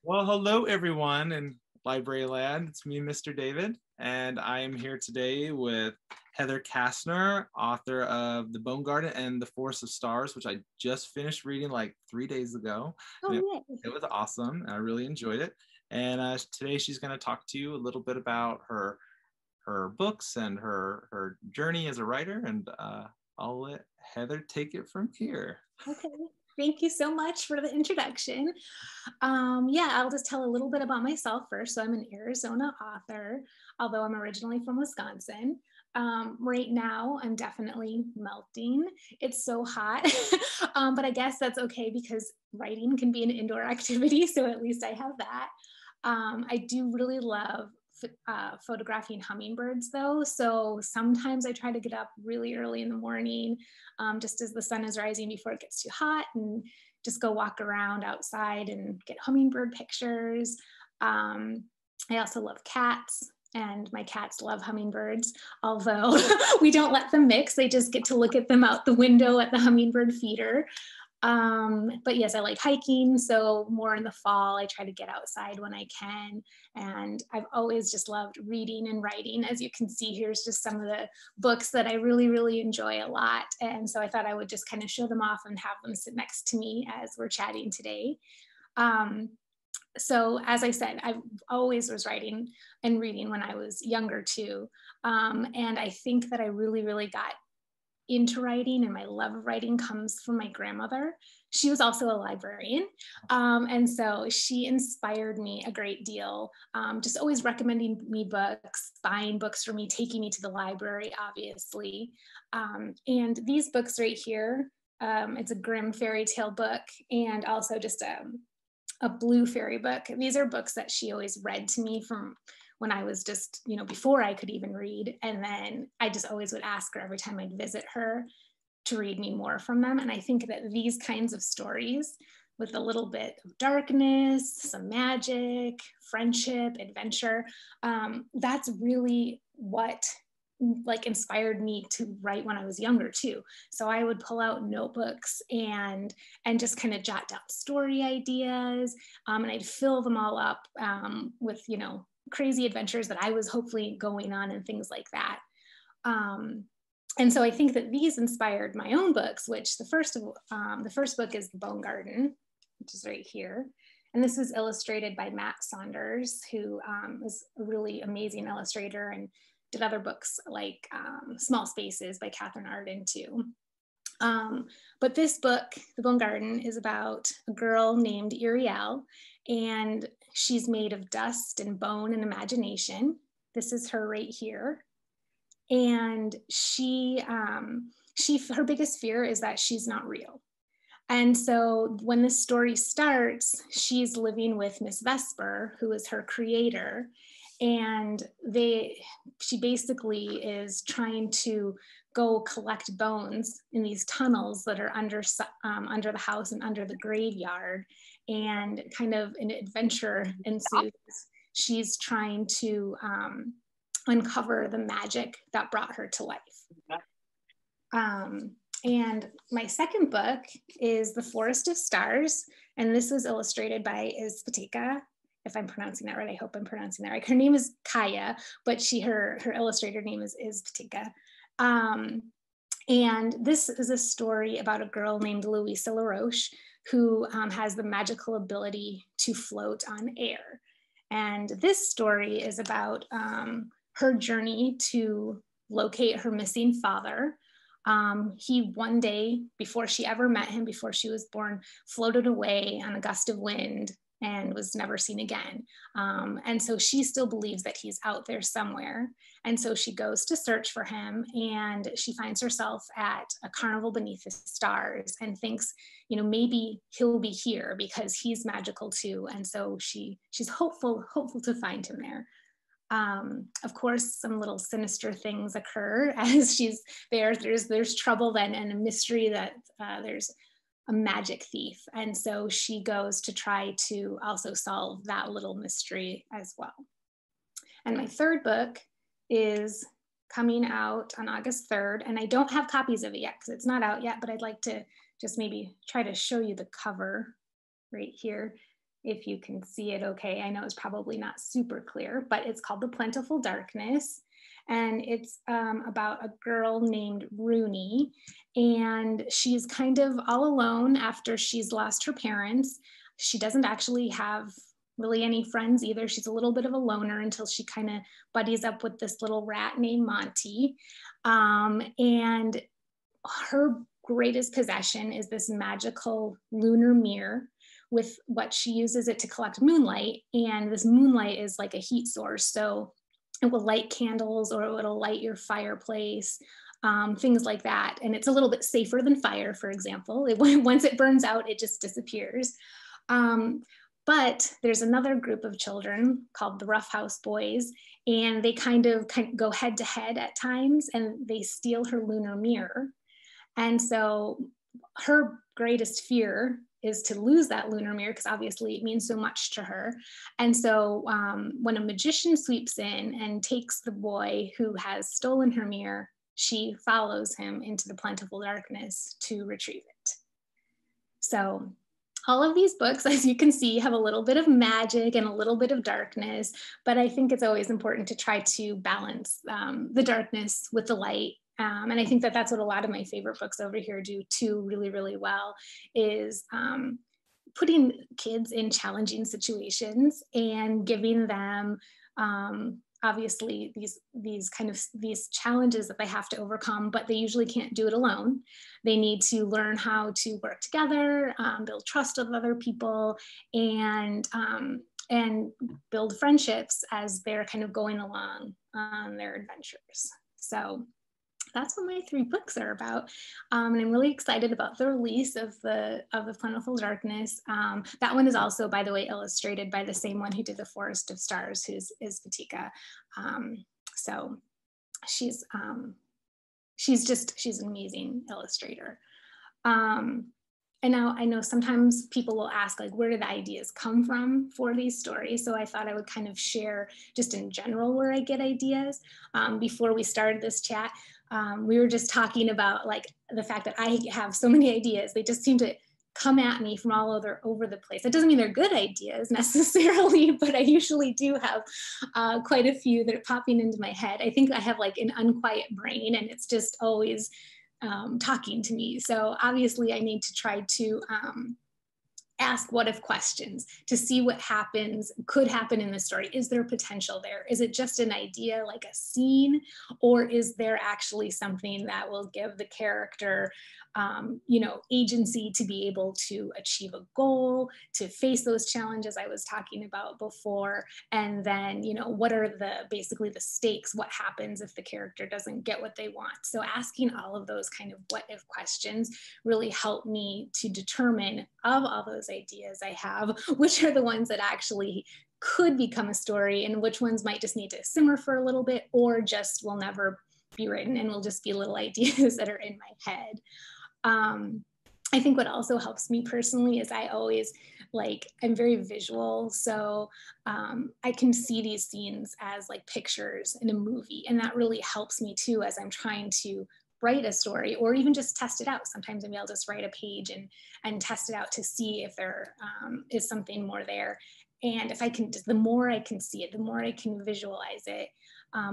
Well, hello everyone in Library Land. It's me, Mr. David, and I am here today with Heather Kassner, author of The Bone Garden and The Forest of Stars, which I just finished reading like 3 days ago. Oh, And yay. it was awesome. And I really enjoyed it. And today she's going to talk to you a little bit about her books and her journey as a writer. And I'll let Heather take it from here. Okay. Thank you so much for the introduction. Yeah, I'll just tell a little bit about myself first. So I'm an Arizona author, although I'm originally from Wisconsin. Right now, I'm definitely melting. It's so hot, but I guess that's okay because writing can be an indoor activity. So at least I have that. I do really love photographing hummingbirds though. So sometimes I try to get up really early in the morning, just as the sun is rising before it gets too hot, and just go walk around outside and get hummingbird pictures. I also love cats, and my cats love hummingbirds, although we don't let them mix. They just get to look at them out the window at the hummingbird feeder. But yes, I like hiking. So more in the fall, I try to get outside when I can. And I've always just loved reading and writing. As you can see, here's just some of the books that I really, really enjoy a lot. And so I thought I would just kind of show them off and have them sit next to me as we're chatting today. So as I said, I always was writing and reading when I was younger too. And I think that I really, really got into writing, and my love of writing comes from my grandmother. She was also a librarian. And so she inspired me a great deal, just always recommending me books, buying books for me, taking me to the library, obviously. And these books right here, it's a Grimm fairy tale book and also just a blue fairy book. These are books that she always read to me from when I was just, before I could even read. And then I just always would ask her every time I'd visit her to read me more from them. And I think that these kinds of stories with a little bit of darkness, some magic, friendship, adventure, that's really what inspired me to write when I was younger too. So I would pull out notebooks and just kind of jot down story ideas, and I'd fill them all up with crazy adventures that I was hopefully going on and things like that. And so I think that these inspired my own books, which the first book is The Bone Garden, which is right here. And this was illustrated by Matt Saunders, who is a really amazing illustrator and did other books like Small Spaces by Catherine Arden too. But this book, The Bone Garden, is about a girl named Iriel, and she's made of dust and bone and imagination. This is her right here. And her biggest fear is that she's not real. And so when this story starts, she's living with Miss Vesper, who is her creator. And she basically is trying to go collect bones in these tunnels that are under the house and under the graveyard. And kind of an adventure ensues. She's trying to uncover the magic that brought her to life. And my second book is The Forest of Stars. And this was illustrated by Izpatika. If I'm pronouncing that right, I hope I'm pronouncing that right. Her name is Kaya, but her illustrator name is Patika. And this is a story about a girl named Louisa LaRoche who has the magical ability to float on air. And this story is about her journey to locate her missing father. He one day, before she ever met him, before she was born, floated away on a gust of wind and was never seen again. And so she still believes that he's out there somewhere. And so she goes to search for him, and she finds herself at a carnival beneath the stars and thinks, maybe he'll be here because he's magical too. And so she's hopeful to find him there. Of course, some little sinister things occur as she's there. There's trouble then, and a mystery that there's a magic thief. And so she goes to try to also solve that little mystery as well. And my third book is coming out on August 3rd. And I don't have copies of it yet because it's not out yet, but I'd like to just maybe try to show you the cover right here. if you can see it okay. I know it's probably not super clear, but it's called The Plentiful Darkness. And it's about a girl named Rooney, and she's kind of all alone after she's lost her parents. She doesn't actually have really any friends either. She's a little bit of a loner until she kind of buddies up with this little rat named Monty. And her greatest possession is this magical lunar mirror with what she uses it to collect moonlight. And this moonlight is like a heat source. So it will light candles, or it'll light your fireplace, things like that. And it's a little bit safer than fire, for example. Once it burns out, it just disappears. But there's another group of children called the Rough House Boys, and they kind of go head to head at times, and they steal her lunar mirror. And so her greatest fear is to lose that lunar mirror, because obviously it means so much to her. And so when a magician sweeps in and takes the boy who has stolen her mirror, she follows him into the plentiful darkness to retrieve it. So all of these books, as you can see, have a little bit of magic and a little bit of darkness, but I think it's always important to try to balance the darkness with the light. And I think that that's what a lot of my favorite books over here do too really, really well, is putting kids in challenging situations and giving them obviously these challenges that they have to overcome, but they usually can't do it alone. They need to learn how to work together, build trust with other people, and build friendships as they're kind of going along on their adventures. So that's what my 3 books are about. And I'm really excited about the release of the Plentiful Darkness. That one is also, by the way, illustrated by the same one who did The Forest of Stars, who's Fatika. So she's an amazing illustrator. And now I know sometimes people will ask, like, where do the ideas come from for these stories? So I thought I would kind of share just in general where I get ideas. Before we started this chat, we were just talking about like the fact that I have so many ideas. They just seem to come at me from all over the place. It doesn't mean they're good ideas necessarily, but I usually do have quite a few that are popping into my head. I think I have like an unquiet brain, and it's just always talking to me. So obviously I need to try to ask what if questions to see what could happen in the story. Is there potential there? Is it just an idea, like a scene, or is there actually something that will give the character agency to be able to achieve a goal, to face those challenges I was talking about before? And then, what are basically the stakes? What happens if the character doesn't get what they want? So asking all of those kind of what if questions really help me to determine, of all those ideas I have, which are the ones that actually could become a story, and which ones might just need to simmer for a little bit, or just will never be written and will just be little ideas that are in my head. I think what also helps me personally is I'm very visual. So I can see these scenes as like pictures in a movie. And that really helps me too, as I'm trying to write a story, or even just test it out. Sometimes maybe I'll just write a page and test it out to see if there is something more there. And the more I can see it, the more I can visualize it,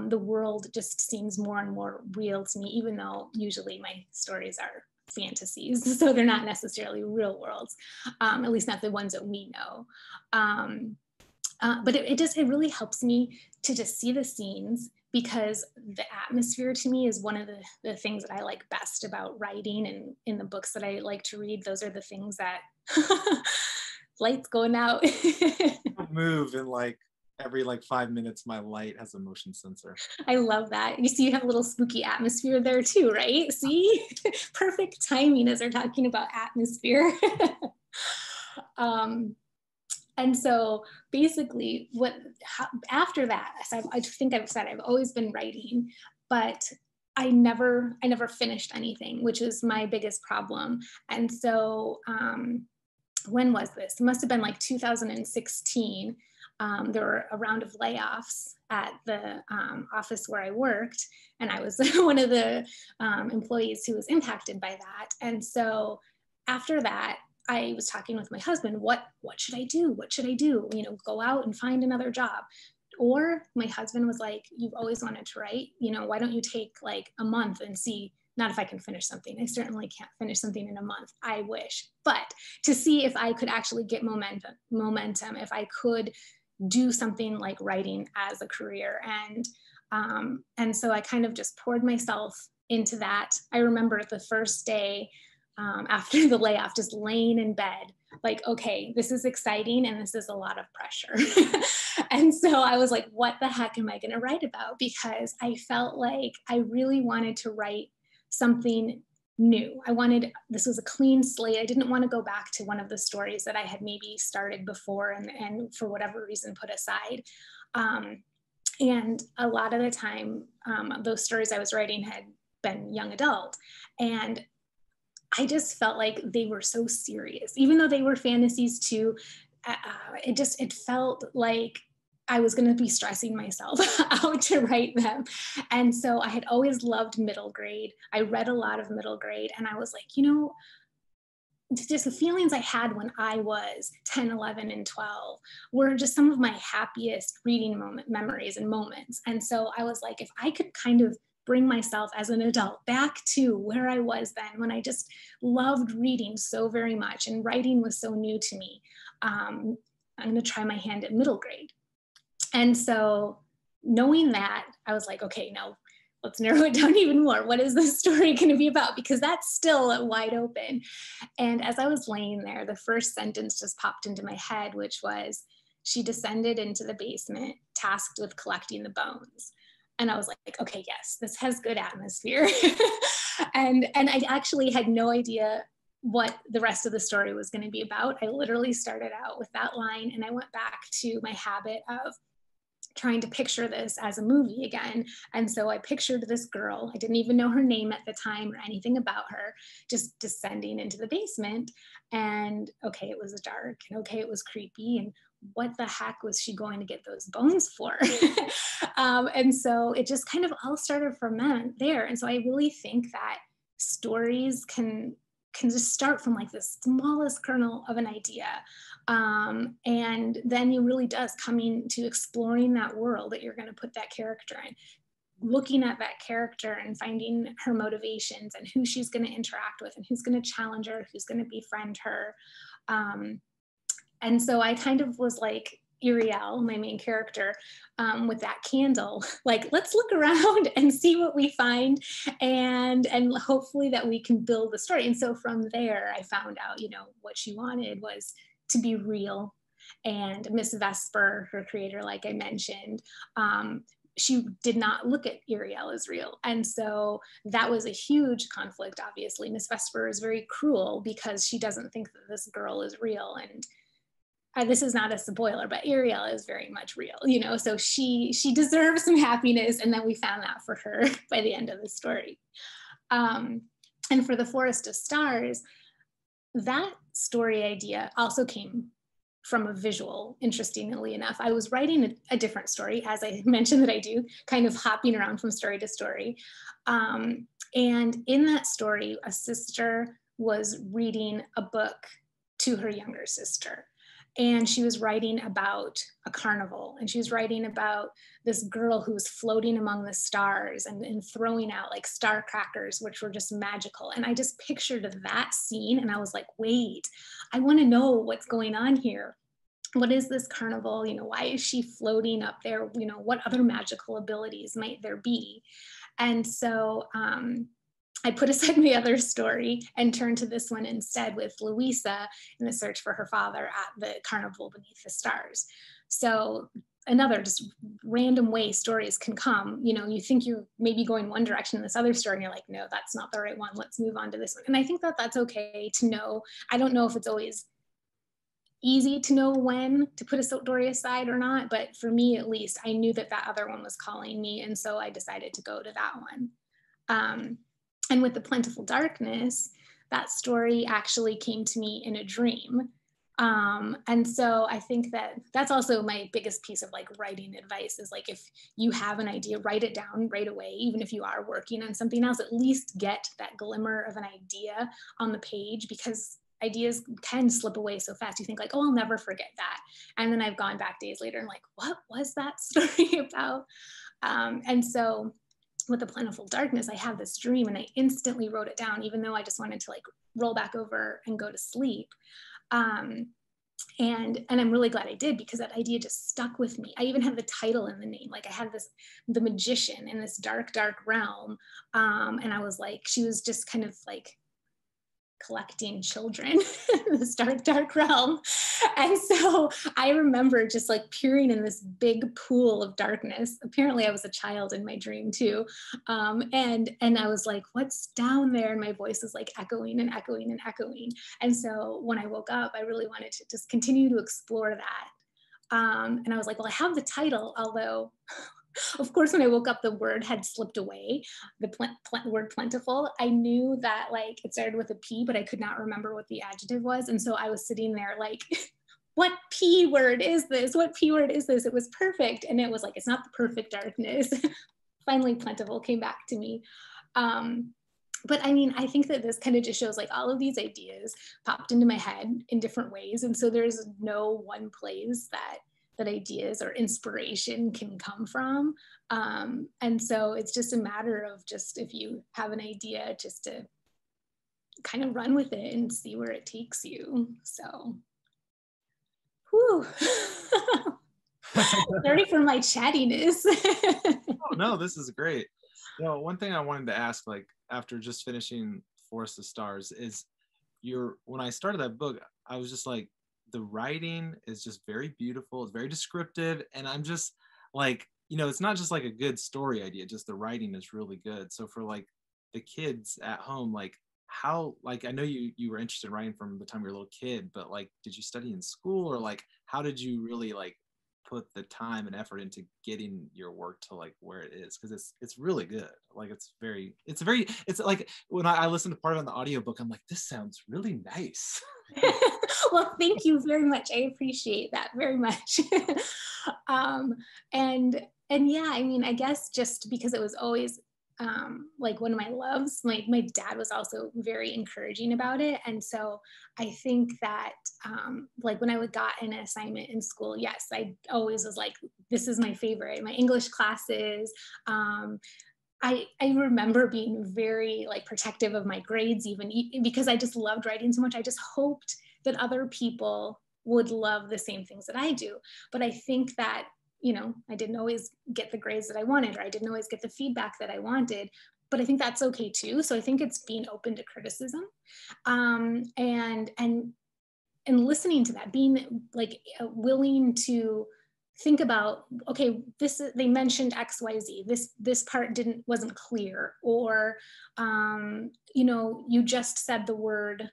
the world just seems more and more real to me, even though usually my stories are fantasies, so they're not necessarily real worlds, at least not the ones that we know. But it really helps me to just see the scenes, because the atmosphere to me is one of the things that I like best about writing, and in the books that I like to read, those are the things that lights going out. Move in like every 5 minutes. My light has a motion sensor. I love that. You see, you have a little spooky atmosphere there too, right? See, perfect timing as we're talking about atmosphere. And so basically after that, so I think I've said I've always been writing, but I never finished anything, which is my biggest problem. And so when was this? It must have been like 2016. There were a round of layoffs at the office where I worked, and I was one of the employees who was impacted by that. And so after that, I was talking with my husband, what should I do? What should I do? You know, go out and find another job. Or my husband was like, you've always wanted to write, you know, why don't you take like a month and see, not if I can finish something. I certainly can't finish something in a month. I wish, but to see if I could actually get momentum, if I could do something like writing as a career. And so I kind of just poured myself into that. I remember the first day after the layoff, just laying in bed, like, okay, this is exciting and this is a lot of pressure. And so I was like, what the heck am I going to write about? Because I felt like I really wanted to write something new. This was a clean slate. I didn't want to go back to one of the stories that I had maybe started before and for whatever reason put aside. And a lot of the time, those stories I was writing had been young adult. And I just felt like they were so serious, even though they were fantasies too. It felt like I was going to be stressing myself out to write them. And so I had always loved middle grade. I read a lot of middle grade, and I was like, you know, just the feelings I had when I was 10, 11, and 12 were just some of my happiest reading memories and moments. And so I was like, if I could kind of bring myself as an adult back to where I was then, when I just loved reading so very much and writing was so new to me, I'm going to try my hand at middle grade. And so knowing that, I was like, okay, now let's narrow it down even more. What is this story going to be about? Because that's still wide open. And as I was laying there, the first sentence just popped into my head, which was, she descended into the basement, tasked with collecting the bones. And I was like, okay, yes, this has good atmosphere. and I actually had no idea what the rest of the story was going to be about. I literally started out with that line, and I went back to my habit of trying to picture this as a movie again. And so I pictured this girl, I didn't even know her name at the time or anything about her, just descending into the basement. And okay, it was dark, and okay, it was creepy, and what the heck was she going to get those bones for? And so it just kind of all started from there. And so I really think that stories can just start from like the smallest kernel of an idea. And then it really does coming to exploring that world that you're going to put that character in, looking at that character and finding her motivations and who she's going to interact with and who's going to challenge her, who's going to befriend her. And so I kind of was like Uriel, my main character, with that candle, like, let's look around and see what we find, and hopefully that we can build the story. And so from there, I found out, you know, what she wanted was to be real. And Miss Vesper, her creator, like I mentioned, she did not look at Uriel as real. And so that was a huge conflict, obviously. Miss Vesper is very cruel because she doesn't think that this girl is real. And this is not a spoiler, but Uriel is very much real, you know, so she deserves some happiness. And then we found that for her by the end of the story. And for The Forest of Stars, that story idea also came from a visual, interestingly enough. I was writing a different story, as I mentioned that I do, kind of hopping around from story to story. And in that story, a sister was reading a book to her younger sister. And she was writing about a carnival, and she was writing about this girl who was floating among the stars and throwing out like star crackers, which were just magical. And I just pictured that scene, and I was like, wait, I want to know what's going on here. What is this carnival? You know, why is she floating up there? You know, what other magical abilities might there be? And so I put aside my other story and turned to this one instead, with Louisa in the search for her father at the carnival beneath the stars. So another just random way stories can come. You know, you think you're maybe going one direction in this other story, and you're like, no, that's not the right one. Let's move on to this one. And I think that that's okay to know. I don't know if it's always easy to know when to put a story aside or not, but for me at least, I knew that that other one was calling me, and so I decided to go to that one. And with The Plentiful Darkness, that story actually came to me in a dream. And so I think that that's also my biggest piece of like writing advice, is like, if you have an idea, write it down right away. Even if you are working on something else, at least get that glimmer of an idea on the page, because ideas can slip away so fast. You think like, oh, I'll never forget that. And then I've gone back days later and like, what was that story about? And so with the plentiful darkness, I had this dream and I instantly wrote it down, even though I just wanted to like roll back over and go to sleep. And I'm really glad I did, because that idea just stuck with me. I even had the title in the name. Like I had this, the magician in this dark, dark realm. And I was like, she was just kind of like collecting children in this dark, dark realm. And so I remember just like peering in this big pool of darkness. Apparently I was a child in my dream too. And I was like, what's down there? And my voice is like echoing and echoing and echoing. And so when I woke up, I really wanted to just continue to explore that. And I was like, well, I have the title, although of course, when I woke up, the word had slipped away, the word plentiful. I knew that like it started with a P, but I could not remember what the adjective was. And so I was sitting there like, what P word is this? What P word is this? It was perfect. And it was like, it's not the perfect darkness. Finally, plentiful came back to me. But I mean, I think that this kind of just shows like all of these ideas popped into my head in different ways. And so there's no one place that ideas or inspiration can come from. And so it's just a matter of just, if you have an idea, just to kind of run with it and see where it takes you. So, whew. Sorry for my chattiness. Oh, no, this is great. You know, one thing I wanted to ask, like after just finishing Forest of Stars, is when I started that book, I was just like, the writing is just very beautiful. It's very descriptive. And I'm just like, you know, it's not just like a good story idea, just the writing is really good. So for like the kids at home, like how, like, I know you were interested in writing from the time you were a little kid, but like, did you study in school, or like, how did you really like put the time and effort into getting your work to like where it is? Because it's really good. Like it's like when I listened to part of it on the audiobook, I'm like, this sounds really nice. Well, thank you very much. I appreciate that very much. And yeah, I mean, I guess just because it was always like one of my loves, my dad was also very encouraging about it. And so I think that like when I got an assignment in school, yes, I always was like, this is my favorite. My English classes, I remember being very like protective of my grades, even because I just loved writing so much. I just hoped that other people would love the same things that I do. But I think that, you know, I didn't always get the grades that I wanted, or I didn't always get the feedback that I wanted. But I think that's okay too. So I think it's being open to criticism, and listening to that, being like willing to think about, okay, they mentioned XYZ, this part wasn't clear, or you know, you just said the word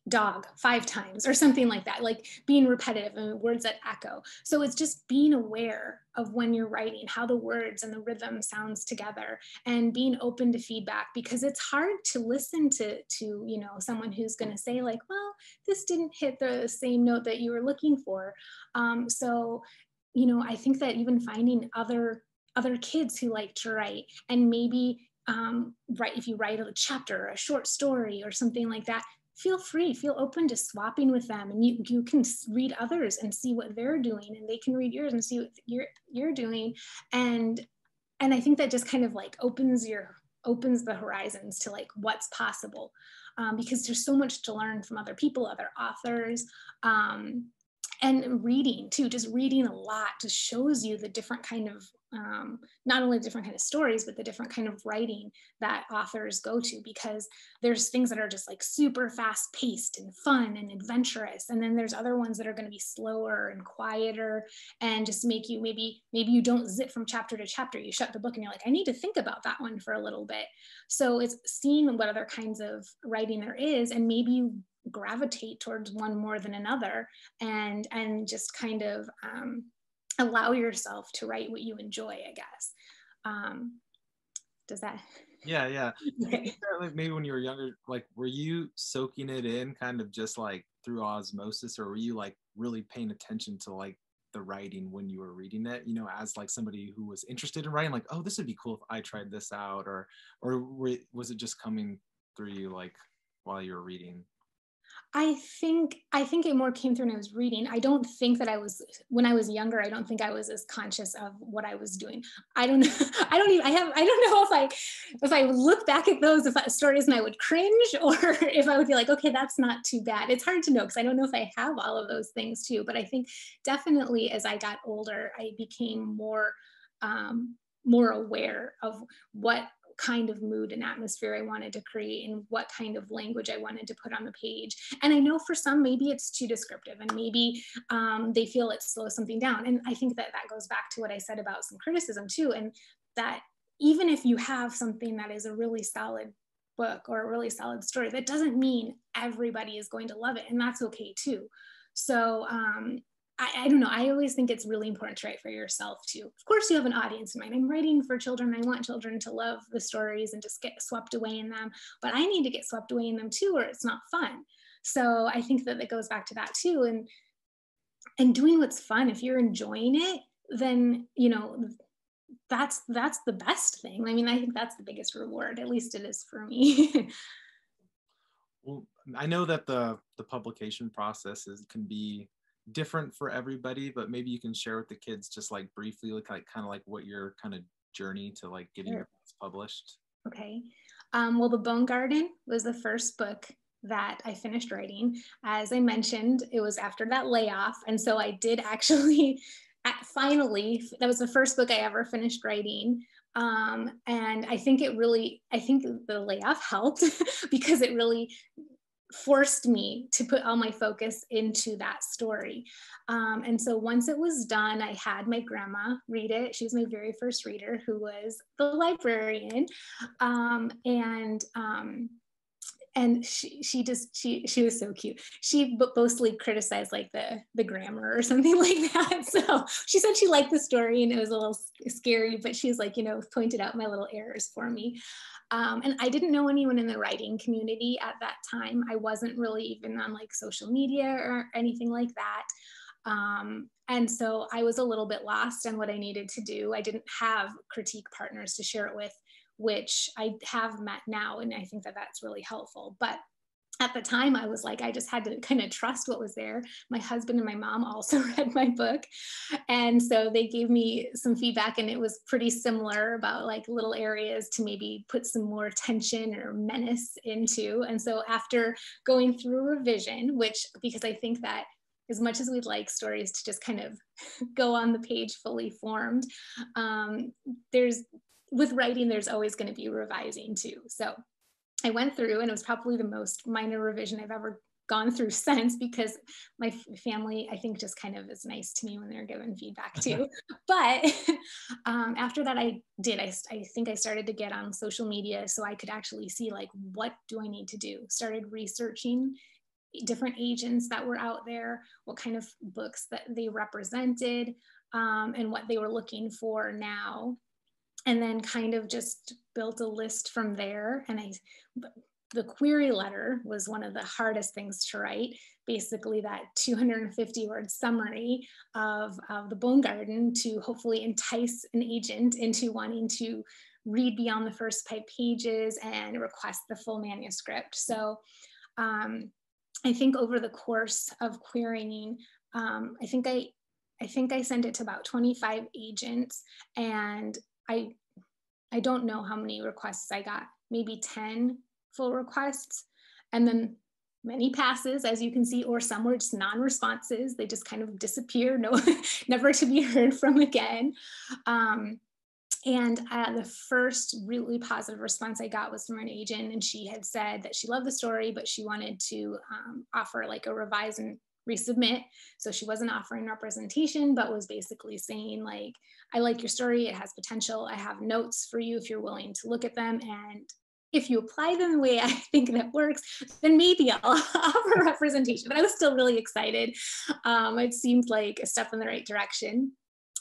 dog 5 times or something like that, like being repetitive and words that echo. So it's just being aware of when you're writing, how the words and the rhythm sounds together, and being open to feedback, because it's hard to listen to you know, someone who's going to say like, well, this didn't hit the same note that you were looking for. So, you know, I think that even finding other kids who like to write, and maybe if you write a chapter or a short story or something like that, feel open to swapping with them, and you can read others and see what they're doing, and they can read yours and see what you're doing. And I think that just kind of like opens the horizons to like what's possible, because there's so much to learn from other people, other authors, and reading too. Just reading a lot just shows you the different kind of not only different kind of stories, but the different kind of writing that authors go to, because there's things that are just like super fast paced and fun and adventurous, and then there's other ones that are going to be slower and quieter, and just make you, maybe you don't zip from chapter to chapter, you shut the book and you're like, I need to think about that one for a little bit. So it's seeing what other kinds of writing there is, and maybe you gravitate towards one more than another, and just kind of allow yourself to write what you enjoy, I guess. Does that? Yeah. Okay. Like maybe when you were younger, like were you soaking it in kind of just like through osmosis, or were you like really paying attention to like the writing when you were reading it, you know, as like somebody who was interested in writing, like, oh, this would be cool if I tried this out, or was it just coming through you like? while you were reading? I think it more came through when I was reading. I don't think that when I was younger, I don't think I was as conscious of what I was doing. I don't know. I don't know if I would look back at those stories and I would cringe, or if I would be like, okay, that's not too bad. It's hard to know because I don't know if I have all of those things too. But I think definitely as I got older, I became more aware of what kind of mood and atmosphere I wanted to create and what kind of language I wanted to put on the page. And I know for some, maybe it's too descriptive and maybe they feel it slows something down. And I think that goes back to what I said about some criticism too. And that even if you have something that is a really solid book or a really solid story, that doesn't mean everybody is going to love it. And that's okay too. So I don't know. I always think it's really important to write for yourself too. Of course, you have an audience in mind. I'm writing for children. I want children to love the stories and just get swept away in them. But I need to get swept away in them too, or it's not fun. So I think that it goes back to that too. And doing what's fun. If you're enjoying it, then that's the best thing. I mean, I think that's the biggest reward. At least it is for me. Well, I know that the publication process can be different for everybody, but maybe you can share with the kids just like briefly, like kind of like what your kind of journey to like getting your books published. Okay. Well, The Bone Garden was the first book that I finished writing. As I mentioned, it was after that layoff. And so I did actually, finally, that was the first book I ever finished writing. And I think the layoff helped because it really forced me to put all my focus into that story. And so once it was done, I had my grandma read it. She was my very first reader, who was the librarian. And she was so cute. She mostly criticized like the grammar or something like that. So she said she liked the story and it was a little scary, but she was like, pointed out my little errors for me. And I didn't know anyone in the writing community at that time. I wasn't really even on like social media or anything like that. And so I was a little bit lost on what I needed to do. I didn't have critique partners to share it with, which I have met now. And I think that that's really helpful. But at the time, I was like, I just had to kind of trust what was there. My husband and my mom also read my book. And so they gave me some feedback, and it was pretty similar about like little areas to maybe put some more tension or menace into. And so after going through revision, because I think that as much as we'd like stories to just kind of go on the page fully formed, with writing, there's always going to be revising too. So I went through, and it was probably the most minor revision I've ever gone through since, because my family, I think, just kind of is nice to me when they're giving feedback too. But after that, I think I started to get on social media so I could actually see like, what do I need to do? Started researching different agents that were out there, what kind of books that they represented, and what they were looking for now. And then kind of just built a list from there. And the query letter was one of the hardest things to write. Basically that 250 word summary of the Bone Garden to hopefully entice an agent into wanting to read beyond the first 5 pages and request the full manuscript. So I think over the course of querying, I think I sent it to about 25 agents, and I don't know how many requests I got, maybe 10 full requests, and then many passes, as you can see, or some were just non-responses. They just kind of disappear, never to be heard from again. And the first really positive response I got was from an agent, and she had said that she loved the story, but she wanted to offer like a revise and resubmit. So she wasn't offering representation, but was basically saying like, I like your story, it has potential, I have notes for you if you're willing to look at them, and if you apply them the way I think that works, then maybe I'll offer representation. But I was still really excited. It seemed like a step in the right direction.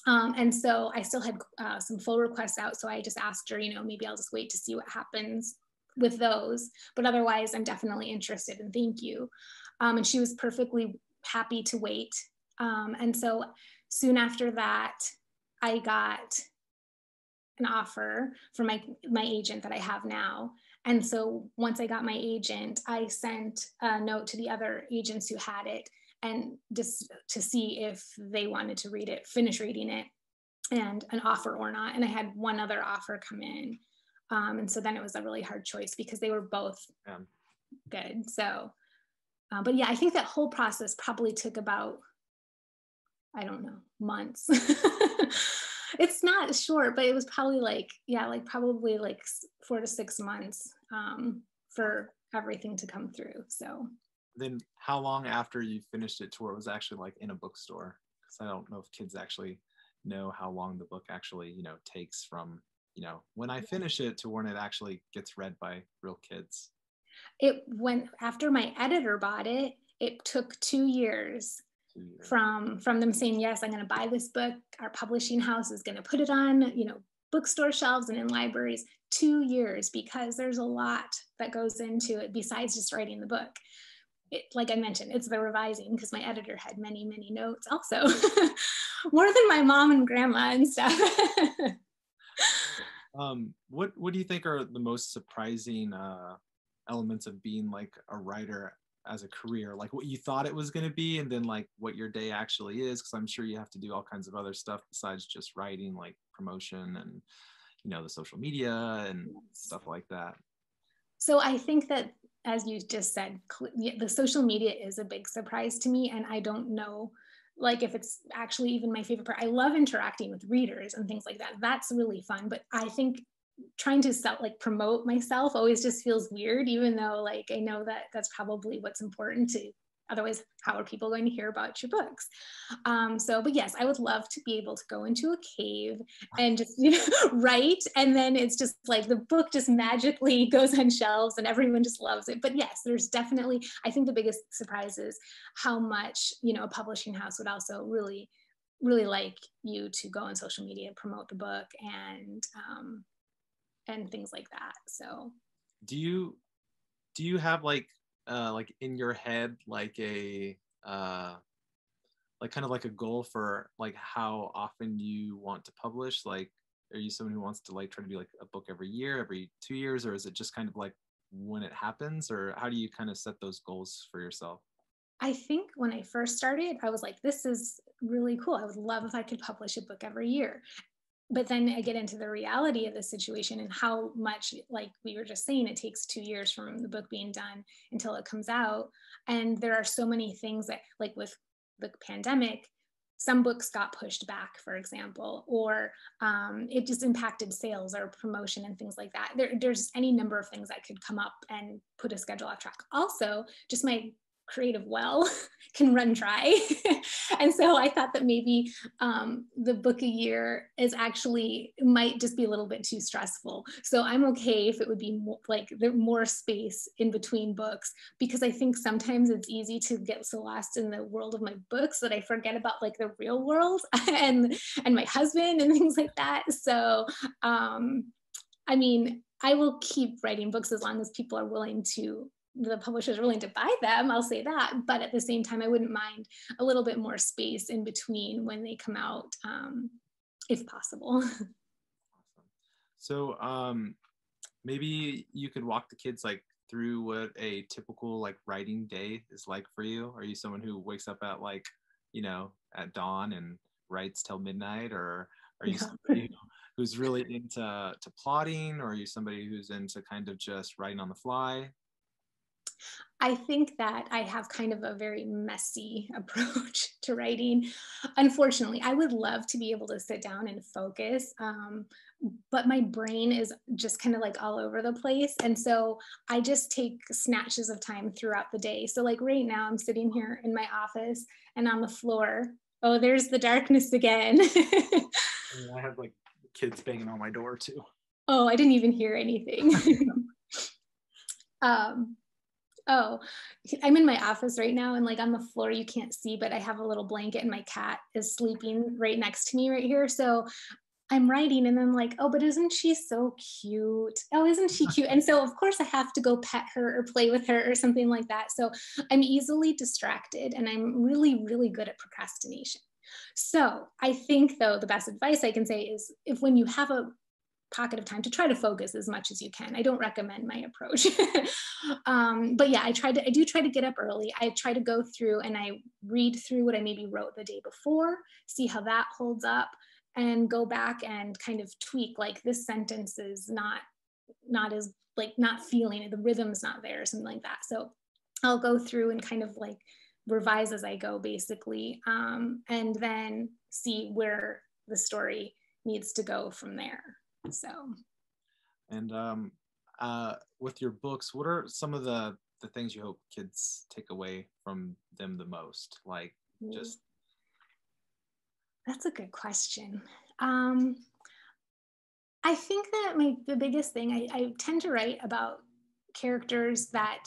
And so I still had some full requests out. So I just asked her, maybe I'll just wait to see what happens with those. But otherwise, I'm definitely interested, and thank you. And she was perfectly happy to wait. And so soon after that, I got an offer from my agent that I have now. And so once I got my agent, I sent a note to the other agents who had it, and just to see if they wanted to read it, finish reading it, and an offer or not. And I had one other offer come in. And so then it was a really hard choice because they were both good. So, but yeah, I think that whole process probably took about, I don't know, months. It's not short, but it was probably like, yeah, like probably like 4 to 6 months for everything to come through. So then how long after you finished it to where it was actually like in a bookstore? Because I don't know if kids actually know how long the book actually, you know, takes from, you know, when I finish it to when it actually gets read by real kids. it went after my editor bought it. It took 2 years from them saying, yes, I'm going to buy this book. Our publishing house is going to put it on, you know, bookstore shelves and in libraries. 2 years, because there's a lot that goes into it besides just writing the book. Like I mentioned, it's the revising, because my editor had many, many notes also, more than my mom and grandma and stuff. What do you think are the most surprising elements of being like a writer as a career, like what you thought it was going to be and then like what your day actually is? Because I'm sure you have to do all kinds of other stuff besides just writing, like promotion and, you know, the social media and stuff like that. So I think that, as you just said, the social media is a big surprise to me, and I don't know like if it's actually even my favorite part. I love interacting with readers and things like that. That's really fun, but I think trying to promote myself always just feels weird, even though like I know that that's probably what's important to, otherwise how are people going to hear about your books? But yes, I would love to be able to go into a cave and just, you know, write, and then it's just like the book just magically goes on shelves and everyone just loves it. But yes, there's definitely, I think the biggest surprise is how much, you know, a publishing house would also really like you to go on social media and promote the book and things like that. So Do you have like in your head like a like kind of like a goal for like how often you want to publish? Like, are you someone who wants to like try to do like a book every year, every 2 years, or is it just kind of like when it happens, or how do you kind of set those goals for yourself? I think when I first started, I was like, this is really cool. I would love if I could publish a book every year. But then I get into the reality of the situation and how much, like we were just saying, it takes 2 years from the book being done until it comes out. And there are so many things that, like with the pandemic, some books got pushed back, for example, or it just impacted sales or promotion and things like that. There's any number of things that could come up and put a schedule off track. Also, just my creative well can run dry. And so I thought that maybe the book a year is actually might just be a little bit too stressful. So I'm okay if it would be more, like there more space in between books, because I think sometimes it's easy to get so lost in the world of my books that I forget about like the real world and my husband and things like that. So I mean, I will keep writing books as long as people are willing to, the publishers are willing to buy them, I'll say that. But at the same time, I wouldn't mind a little bit more space in between when they come out, if possible. Awesome. So maybe you could walk the kids like through what a typical like writing day is like for you. Are you someone who wakes up at like, you know, at dawn and writes till midnight, or are you somebody who's really into plotting, or are you somebody who's into kind of just writing on the fly? I think that I have kind of a very messy approach to writing. Unfortunately, I would love to be able to sit down and focus, but my brain is just kind of like all over the place. And so I just take snatches of time throughout the day. So, like right now, I'm sitting here in my office and on the floor. Oh, there's the darkness again. I have like kids banging on my door too. Oh, I didn't even hear anything. Oh, I'm in my office right now, and like on the floor, you can't see, but I have a little blanket and my cat is sleeping right next to me right here. So I'm writing and I'm like, oh, but isn't she so cute? Oh, isn't she cute? And so of course I have to go pet her or play with her or something like that. So I'm easily distracted, and I'm really, really good at procrastination. So I think though, the best advice I can say is, if when you have a pocket of time to try to focus as much as you can. I don't recommend my approach. But yeah, I do try to get up early. I try to go through and I read through what I maybe wrote the day before, see how that holds up, and go back and kind of tweak, like this sentence is not as like not feeling it, the rhythm's not there, or something like that. So I'll go through and kind of like revise as I go, basically, and then see where the story needs to go from there. So. And with your books, what are some of the things you hope kids take away from them the most? Like, just. That's a good question. I think that the biggest thing, I tend to write about characters that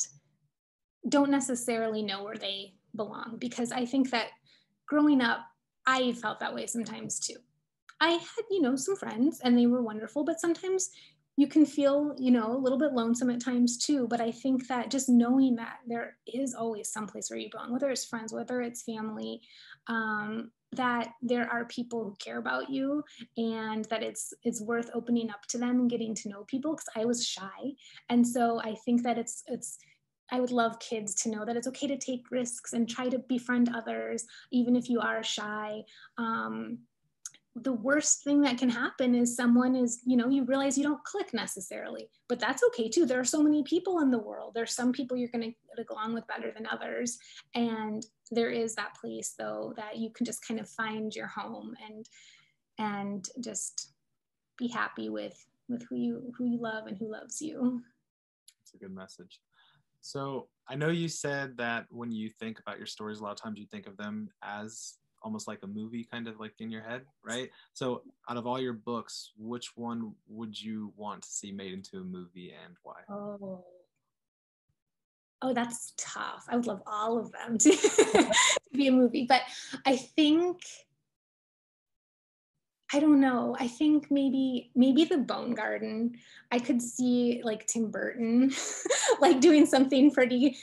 don't necessarily know where they belong, because I think that growing up, I felt that way sometimes too. I had, some friends and they were wonderful, but sometimes you can feel, a little bit lonesome at times too. But I think that just knowing that there is always someplace where you belong, whether it's friends, whether it's family, that there are people who care about you, and that it's worth opening up to them and getting to know people, because I was shy. And so I think that I would love kids to know that it's okay to take risks and try to befriend others, even if you are shy. The worst thing that can happen is someone is, you realize you don't click necessarily, but that's okay too. There are so many people in the world. There's some people you're going to go along with better than others. And there is that place though, that you can just kind of find your home and just be happy with who you love and who loves you. It's a good message. So I know you said that when you think about your stories, a lot of times you think of them as almost like a movie, kind of like in your head, right? So out of all your books, which one would you want to see made into a movie, and why? Oh, that's tough. I would love all of them to, to be a movie, but I think, I don't know. I think maybe the Bone Garden. I could see like Tim Burton, like doing something pretty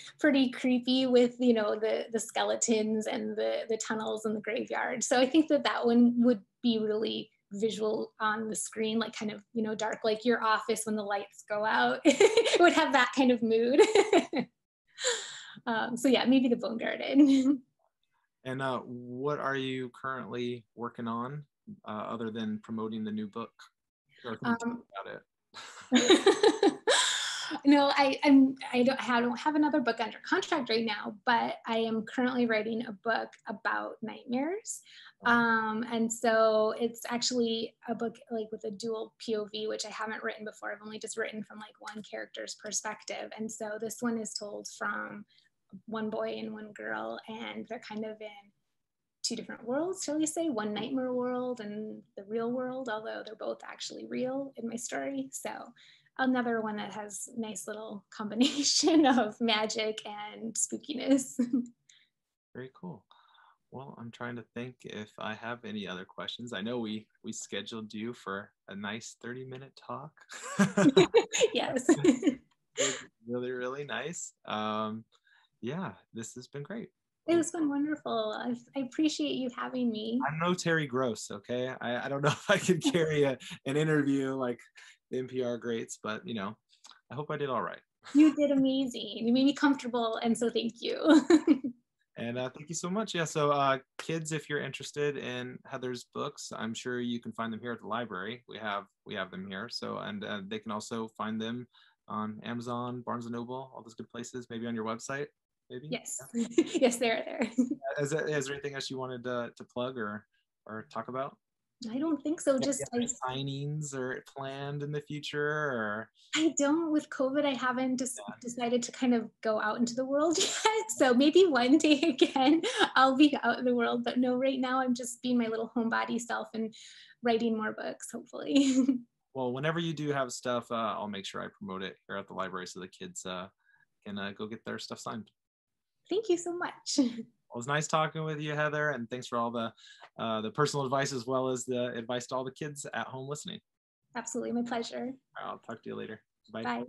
creepy with the skeletons and the tunnels and the graveyard. So I think that one would be really visual on the screen, like kind of dark, like your office when the lights go out. It would have that kind of mood. So yeah, maybe the Bone Garden. And what are you currently working on? Other than promoting the new book, or about it? No, I don't have another book under contract right now, but I am currently writing a book about nightmares. And so it's actually a book like with a dual POV, which I haven't written before. I've only just written from like one character's perspective. And so this one is told from one boy and one girl, and they're kind of in two different worlds, shall we say, one nightmare world and the real world, although they're both actually real in my story. So another one that has a nice little combination of magic and spookiness. Very cool. Well, I'm trying to think if I have any other questions. I know we scheduled you for a nice 30-minute talk. Yes. It was really, really nice. Yeah, this has been great. It has been wonderful. I appreciate you having me. I'm no Terry Gross, okay? I don't know if I could carry an interview like the NPR greats, but I hope I did all right. You did amazing. You made me comfortable, and so thank you. And thank you so much. Yeah, so kids, if you're interested in Heather's books, I'm sure you can find them here at the library. We have them here. So, and they can also find them on Amazon, Barnes & Noble, all those good places, maybe on your website. Maybe? Yes. Yeah. Yes, they're there. Is there anything else you wanted to plug or talk about? I don't think so. Just signings or planned in the future, or I don't. With COVID, I haven't decided to kind of go out into the world yet. So maybe one day again, I'll be out in the world. But no, right now I'm just being my little homebody self and writing more books, hopefully. Well, whenever you do have stuff, I'll make sure I promote it here at the library so the kids can go get their stuff signed. Thank you so much. Well, it was nice talking with you, Heather, and thanks for all the personal advice as well as the advice to all the kids at home listening. Absolutely, my pleasure. I'll talk to you later. Bye. Bye.